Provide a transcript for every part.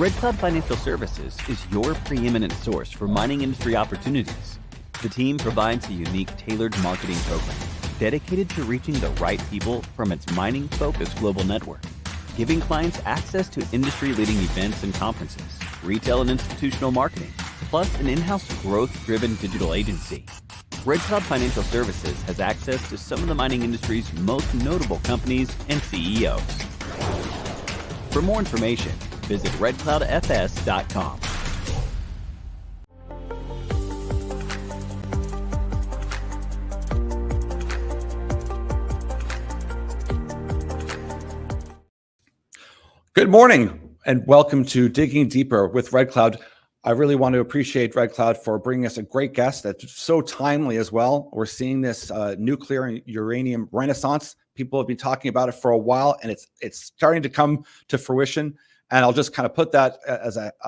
Red Cloud Financial Services is your preeminent source for mining industry opportunities. The team provides a unique tailored marketing program dedicated to reaching the right people from its mining-focused global network, giving clients access to industry-leading events and conferences, retail and institutional marketing, plus an in-house growth-driven digital agency. Red Cloud Financial Services has access to some of the mining industry's most notable companies and CEOs. For more information, visit redcloudfs.com. Good morning and welcome to Digging Deeper with Red Cloud. I really want to appreciate Red Cloud for bringing us a great guest that's so timely as well. We're seeing this nuclear and uranium renaissance. People have been talking about it for a while, and it's starting to come to fruition. And I'll just kind of put that as a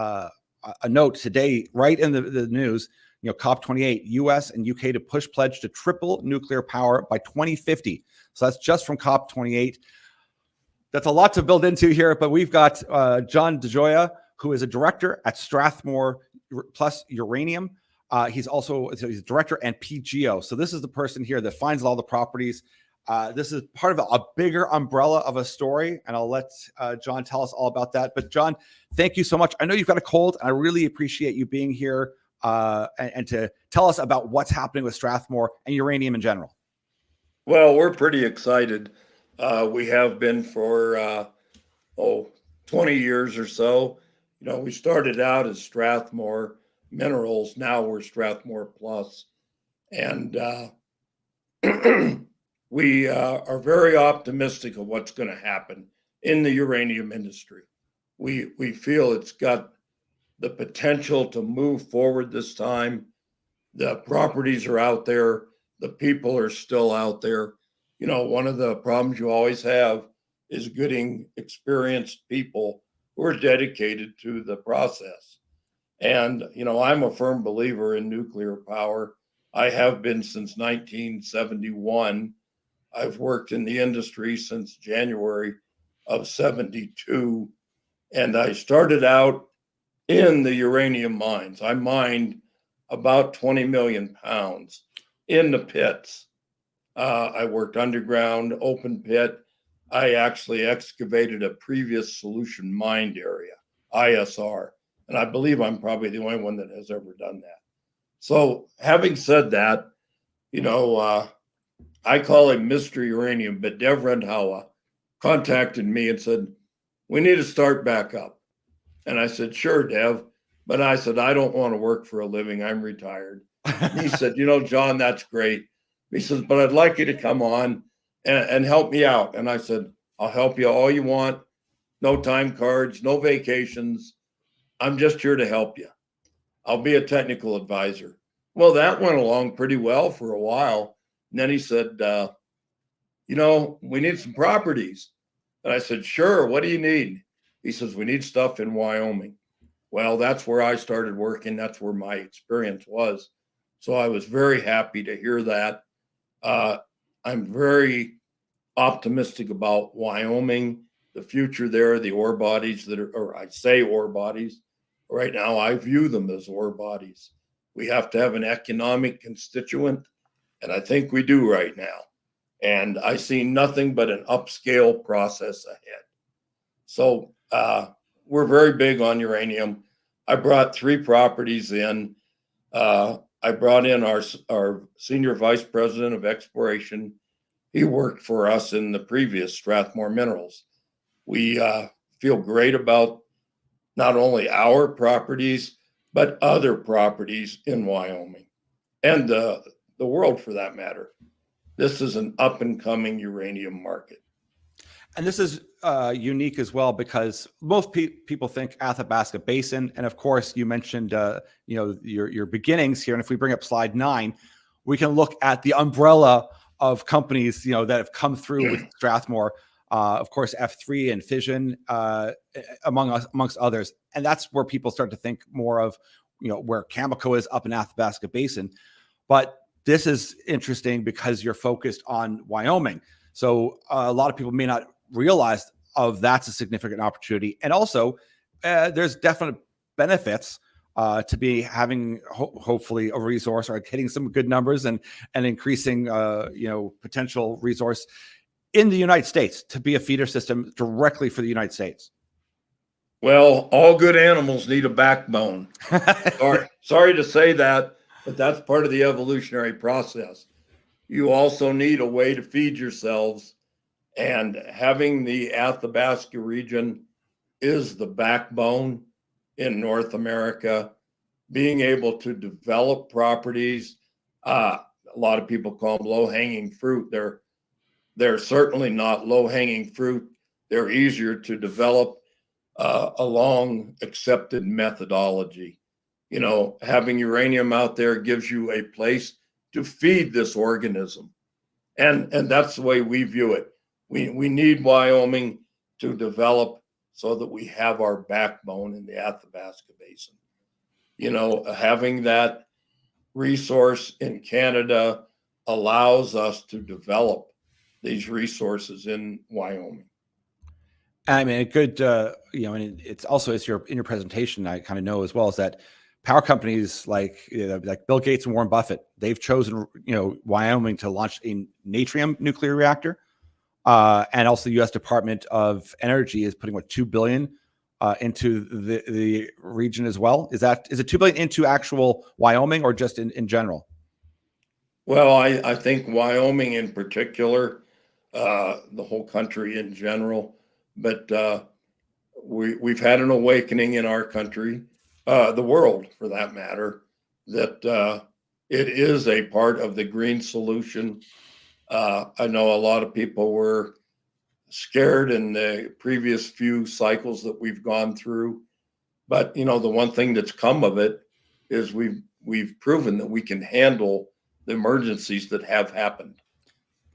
note today, right in the news. You know, COP28, U.S. and U.K. to push pledge to triple nuclear power by 2050. So that's just from COP28. That's a lot to build into here, but we've got John DeJoia, who is a director at Strathmore Plus Uranium. He's a director and PGO. So this is the person here that finds all the properties. This is part of a bigger umbrella of a story, and I'll let John tell us all about that. But John, thank you so much. I know you've got a cold, and I really appreciate you being here and to tell us about what's happening with Strathmore and uranium in general. Well, we're pretty excited. We have been for 20 years or so. You know, we started out as Strathmore Minerals. Now we're Strathmore Plus. And we are very optimistic of what's going to happen in the uranium industry. We feel it's got the potential to move forward this time. The properties are out there. The people are still out there. You know, one of the problems you always have is getting experienced people who are dedicated to the process. And, you know, I'm a firm believer in nuclear power. I have been since 1971. I've worked in the industry since January of 72. And I started out in the uranium mines. I mined about 20 million pounds in the pits. I worked underground, open pit. I actually excavated a previous solution mined area, ISR. And I believe I'm probably the only one that has ever done that. So having said that, you know, I call him Mr. Uranium, but Dev Randhawa contacted me and said, we need to start back up. And I said, sure, Dev. But I said, I don't want to work for a living. I'm retired. And he said, you know, John, that's great. He says, but I'd like you to come on and help me out. And I said, I'll help you all you want. No time cards, no vacations. I'm just here to help you. I'll be a technical advisor. Well, that went along pretty well for a while. And then he said, you know, we need some properties. And I said, sure, what do you need? He says, we need stuff in Wyoming. Well, that's where I started working. That's where my experience was. So I was very happy to hear that. I'm very optimistic about Wyoming, the future there, the ore bodies that are, or I say ore bodies. Right now, I view them as ore bodies. We have to have an economic constituent, and I think we do right now. And I see nothing but an upscale process ahead. So we're very big on uranium. I brought 3 properties in. I brought in our senior vice president of exploration. He worked for us in the previous Strathmore Minerals. We feel great about not only our properties, but other properties in Wyoming and the world for that matter. This is an up and coming uranium market. And this is unique as well because most people think Athabasca Basin, and of course you mentioned you know your beginnings here. And if we bring up slide 9, we can look at the umbrella of companies that have come through with Strathmore. Of course, F3 and Fission, amongst others, and that's where people start to think more of where Cameco is up in Athabasca Basin. But this is interesting because you're focused on Wyoming. So a lot of people may not realize that's a significant opportunity. And also, there's definite benefits to be having hopefully a resource or hitting some good numbers and increasing potential resource in the United States to be a feeder system directly for the United States. Well, all good animals need a backbone. Sorry to say that, but that's part of the evolutionary process. You also need a way to feed yourselves, and having the Athabasca region is the backbone in North America. Being able to develop properties, a lot of people call them low-hanging fruit. They're certainly not low-hanging fruit. They're easier to develop along accepted methodology. Having uranium out there gives you a place to feed this organism. And that's the way we view it. We need Wyoming to develop so that we have our backbone in the Athabasca Basin. Having that resource in Canada allows us to develop these resources in Wyoming. I mean, a good, and it's also, in your presentation, I kind of know as well, is that power companies like Bill Gates and Warren Buffett, they've chosen, Wyoming to launch a Natrium nuclear reactor. And also the U.S. Department of Energy is putting, $2 billion into the region as well. Is it $2 billion into actual Wyoming or just in general? Well, I think Wyoming in particular, the whole country in general, but we've had an awakening in our country, the world for that matter, that it is a part of the green solution. I know a lot of people were scared in the previous few cycles that we've gone through, but the one thing that's come of it is we've proven that we can handle the emergencies that have happened.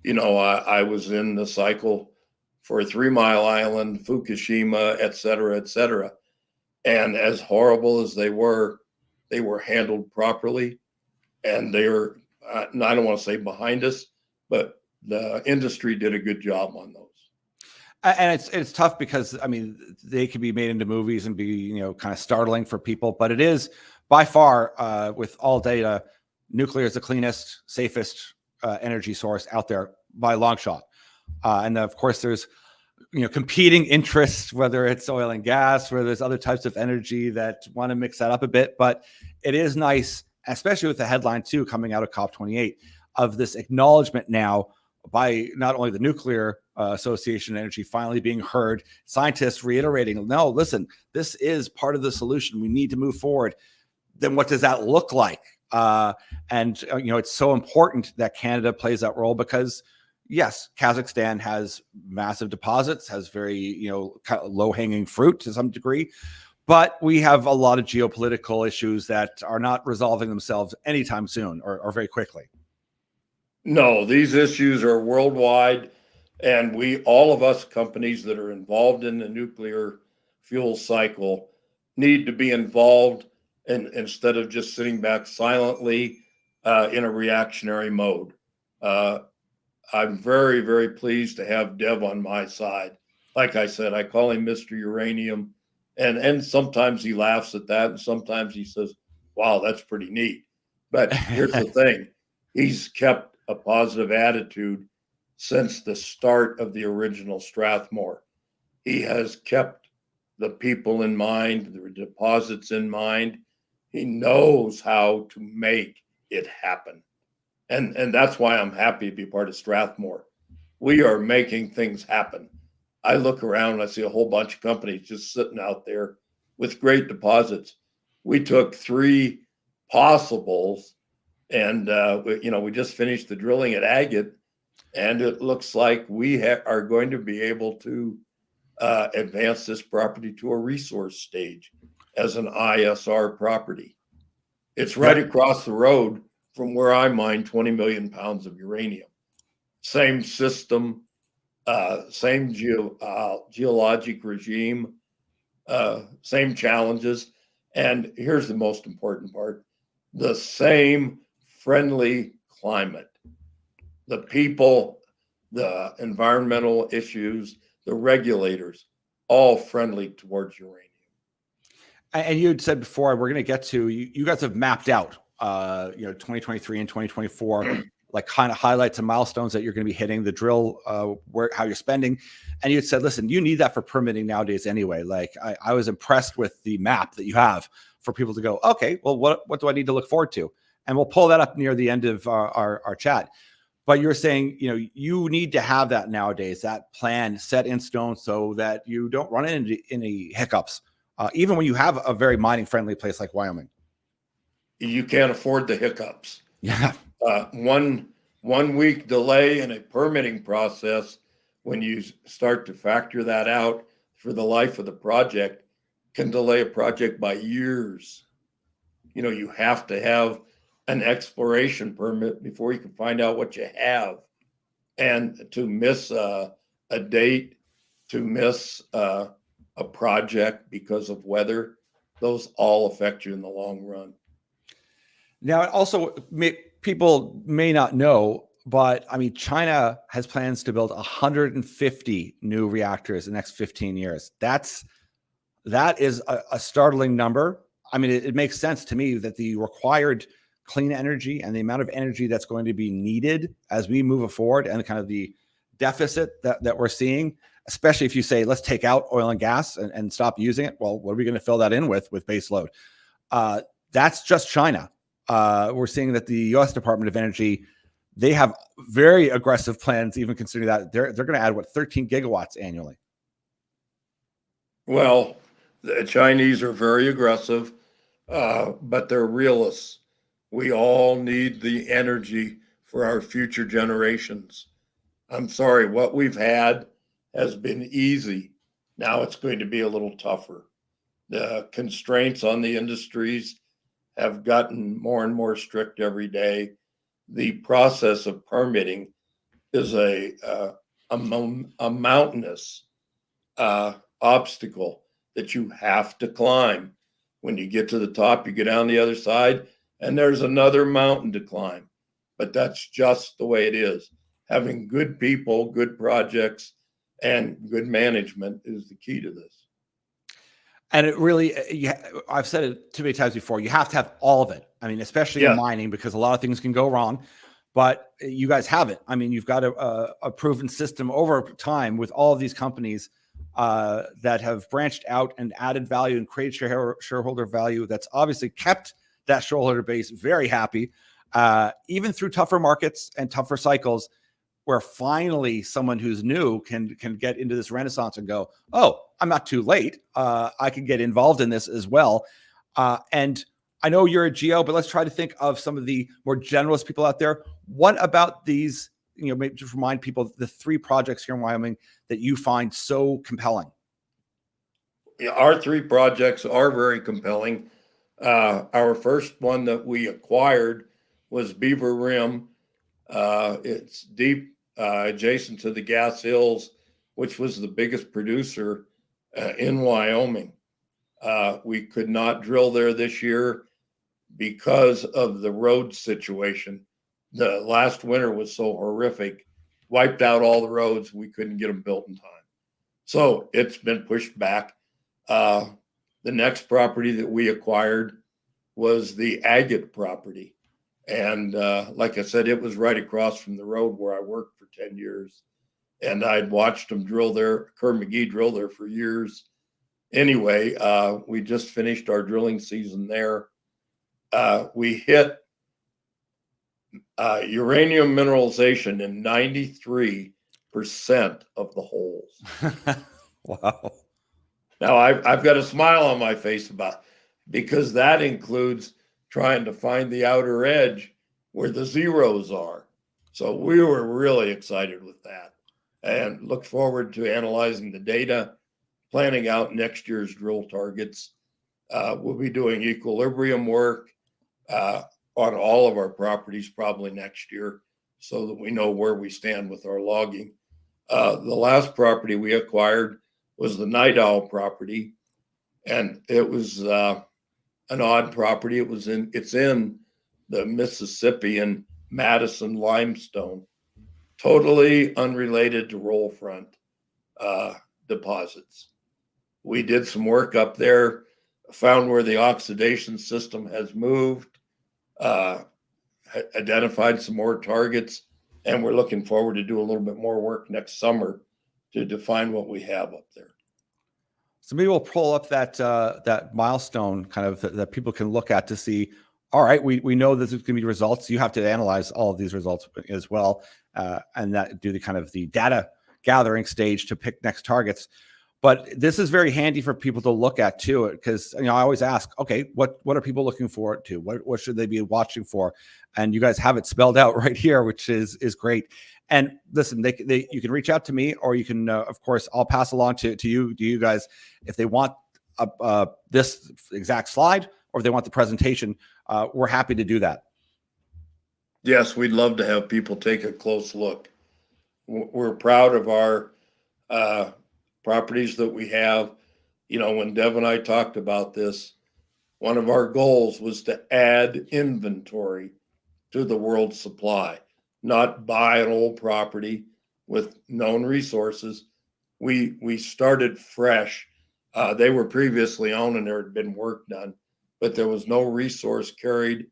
I was in the cycle for 3 Mile Island, Fukushima, et cetera, and as horrible as they were handled properly, and they were I don't want to say behind us, but the industry did a good job on those. And it's tough because, I mean, they can be made into movies and be, kind of startling for people, but it is by far, with all data, nuclear is the cleanest, safest energy source out there by a long shot. And of course, there's, competing interests, whether it's oil and gas, where there's other types of energy that want to mix that up a bit. But it is nice, especially with the headline too, coming out of COP28, of this acknowledgement now by not only the Nuclear Association of Energy finally being heard, scientists reiterating, no, listen, this is part of the solution. We need to move forward. Then what does that look like? And it's so important that Canada plays that role because, yes, Kazakhstan has massive deposits, has very, kind of low-hanging fruit to some degree, but we have a lot of geopolitical issues that are not resolving themselves anytime soon or very quickly. No, these issues are worldwide, and all of us companies that are involved in the nuclear fuel cycle need to be involved, and instead of just sitting back silently in a reactionary mode. I'm very, very pleased to have Dev on my side. Like I said, I call him Mr. Uranium, and sometimes he laughs at that, and sometimes he says, wow, that's pretty neat. But here's the thing. He's kept a positive attitude since the start of the original Strathmore. He has kept the people in mind, the deposits in mind. He knows how to make it happen. And that's why I'm happy to be part of Strathmore. We are making things happen. I look around and I see a whole bunch of companies just sitting out there with great deposits. We took 3 possibles, and we just finished the drilling at Agate, and it looks like we are going to be able to advance this property to a resource stage as an ISR property. It's right across the road from where I mine 20 million pounds of uranium. Same system, same geologic regime, same challenges. And here's the most important part, the same friendly climate. The people, the environmental issues, the regulators, all friendly towards uranium. And you had said before, we're going to get to, you guys have mapped out, 2023 and 2024, like kind of highlights and milestones that you're going to be hitting, the drill, how you're spending. And you had said, listen, you need that for permitting nowadays anyway. Like I was impressed with the map that you have for people to go, okay, well, what do I need to look forward to? And we'll pull that up near the end of our chat. But you're saying, you need to have that nowadays, that plan set in stone so that you don't run into any hiccups, even when you have a very mining friendly place like Wyoming. You can't afford the hiccups. Yeah. 1 week delay in a permitting process, when you start to factor that out for the life of the project, can delay a project by years. You have to have an exploration permit before you can find out what you have. And to miss a date, to miss a project because of weather, those all affect you in the long run. Now, also, people may not know, but I mean, China has plans to build 150 new reactors in the next 15 years. That is a startling number. I mean, it makes sense to me that the required clean energy and the amount of energy that's going to be needed as we move forward, and kind of the deficit that we're seeing, especially if you say, let's take out oil and gas and stop using it. Well, what are we going to fill that in with base load? That's just China. We're seeing that the U.S. Department of Energy, they have very aggressive plans, even considering that they're going to add 13 gigawatts annually. Well, the Chinese are very aggressive, but they're realists. We all need the energy for our future generations. I'm sorry, what we've had has been easy. Now it's going to be a little tougher. The constraints on the industries have gotten more and more strict every day. The process of permitting is a mountainous obstacle that you have to climb. When you get to the top, you get down the other side, and there's another mountain to climb. But that's just the way it is. Having good people, good projects, and good management is the key to this. And it really, I've said it too many times before, you have to have all of it. I mean, especially in mining, because a lot of things can go wrong, but you guys have it. I mean, you've got a proven system over time with all of these companies that have branched out and added value and created shareholder value that's obviously kept that shareholder base very happy, even through tougher markets and tougher cycles, where finally someone who's new can get into this renaissance and go, oh, I'm not too late. I can get involved in this as well. And I know you're a geo, but let's try to think of some of the more generalist people out there. What about these, maybe just remind people the 3 projects here in Wyoming that you find so compelling? Yeah, our 3 projects are very compelling. Our first one that we acquired was Beaver Rim. It's deep, adjacent to the Gas Hills, which was the biggest producer in Wyoming. We could not drill there this year because of the road situation. The last winter was so horrific, wiped out all the roads. We couldn't get them built in time. So it's been pushed back. The next property that we acquired was the Agate property. And like I said, it was right across from the road where I worked for 10 years. And I'd watched them drill there, Kerr McGee drill there for years. Anyway, we just finished our drilling season there. We hit uranium mineralization in 93% of the holes. Wow. Now, I've got a smile on my face because that includes trying to find the outer edge where the zeros are. So we were really excited with that and look forward to analyzing the data, planning out next year's drill targets. We'll be doing equilibrium work on all of our properties probably next year so that we know where we stand with our logging. The last property we acquired was the Night Owl property, and it was an odd property. It's in the Mississippian Madison limestone, totally unrelated to roll front deposits. We did some work up there found where the oxidation system has moved, identified some more targets, and we're looking forward to do a little bit more work next summer to define what we have up there. So maybe we'll pull up that milestone kind of that people can look at to see, all right, we know this is going to be results. You have to analyze all of these results as well, and that do the kind of the data gathering stage to pick next targets. But this is very handy for people to look at too, because I always ask, okay, what are people looking forward to? What should they be watching for? And you guys have it spelled out right here, which is great. And listen, you can reach out to me, or you can, of course, I'll pass along to you guys if they want this exact slide, or if they want the presentation. We're happy to do that. Yes, we'd love to have people take a close look. We're proud of our properties that we have. When Dev and I talked about this, one of our goals was to add inventory to the world's supply, not buy an old property with known resources. We started fresh. They were previously owned and there had been work done, but there was no resource carried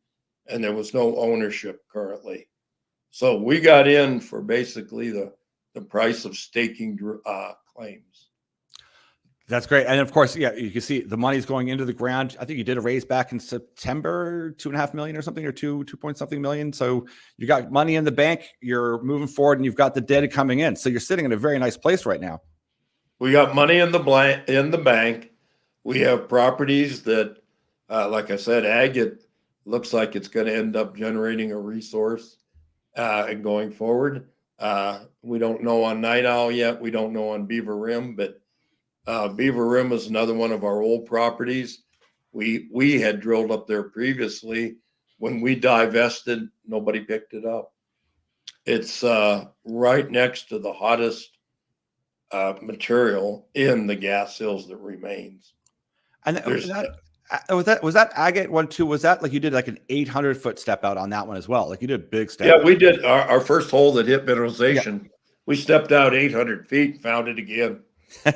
and there was no ownership currently. So we got in for basically the price of staking claims. That's great. And of course, yeah, you can see the money's going into the ground. I think you did a raise back in September, 2.5 million or something, or 2 point something million. So you got money in the bank, you're moving forward, and you've got the data coming in. So you're sitting in a very nice place right now. We got money in the bank. We have properties that, like I said, agate looks like it's going to end up generating a resource and going forward. We don't know on Night Owl yet. We don't know on Beaver Rim, but Beaver Rim is another one of our old properties. We had drilled up there previously. When we divested, nobody picked it up. It's right next to the hottest material in the gas hills that remains. And was that agate one too? Was that like you did like an 800-foot step out on that one as well? Like you did a big step. Yeah, we did our first hole that hit mineralization. Yeah. We stepped out 800 feet, found it again.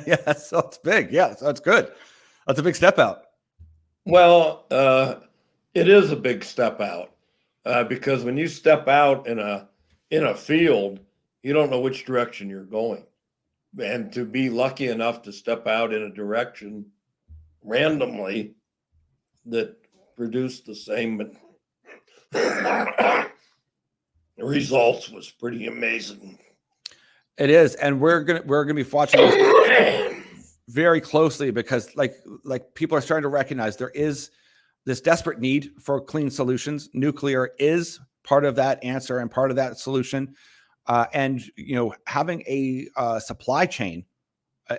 Yeah, so it's big. Yeah, so that's good. That's a big step out. Well, it is a big step out because when you step out in a field, you don't know which direction you're going. And to be lucky enough to step out in a direction randomly that produced the same results was pretty amazing. It is, and we're gonna be watching this very closely because like people are starting to recognize there is this desperate need for clean solutions. Nuclear is part of that answer and part of that solution. And having a supply chain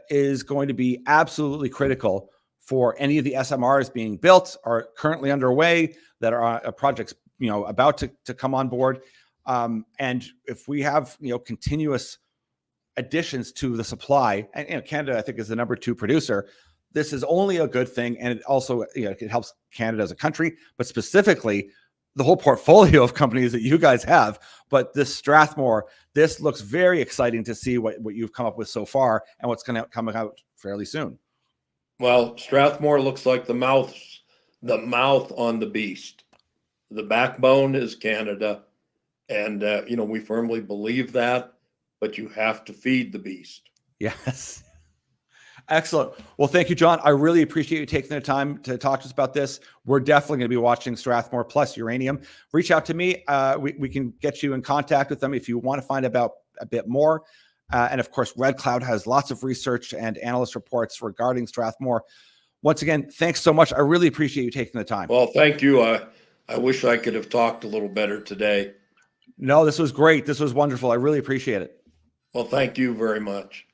is going to be absolutely critical for any of the SMRs being built or currently underway that are projects about to come on board. And if we have continuous additions to the supply, and Canada I think is the number 2 producer, this is only a good thing, and it also it helps Canada as a country, but specifically the whole portfolio of companies that you guys have. But this Strathmore, this looks very exciting to see what you've come up with so far and what's going to come out fairly soon. Well, Strathmore looks like the mouth on the beast. The backbone is Canada, and we firmly believe that, but you have to feed the beast. Yes. Excellent. Well, thank you, John. I really appreciate you taking the time to talk to us about this. We're definitely going to be watching Strathmore Plus Uranium. Reach out to me. We can get you in contact with them if you want to find out a bit more. And of course, Red Cloud has lots of research and analyst reports regarding Strathmore. Once again, thanks so much. I really appreciate you taking the time. Well, thank you. I wish I could have talked a little better today. No, this was great. This was wonderful. I really appreciate it. Well, thank you very much.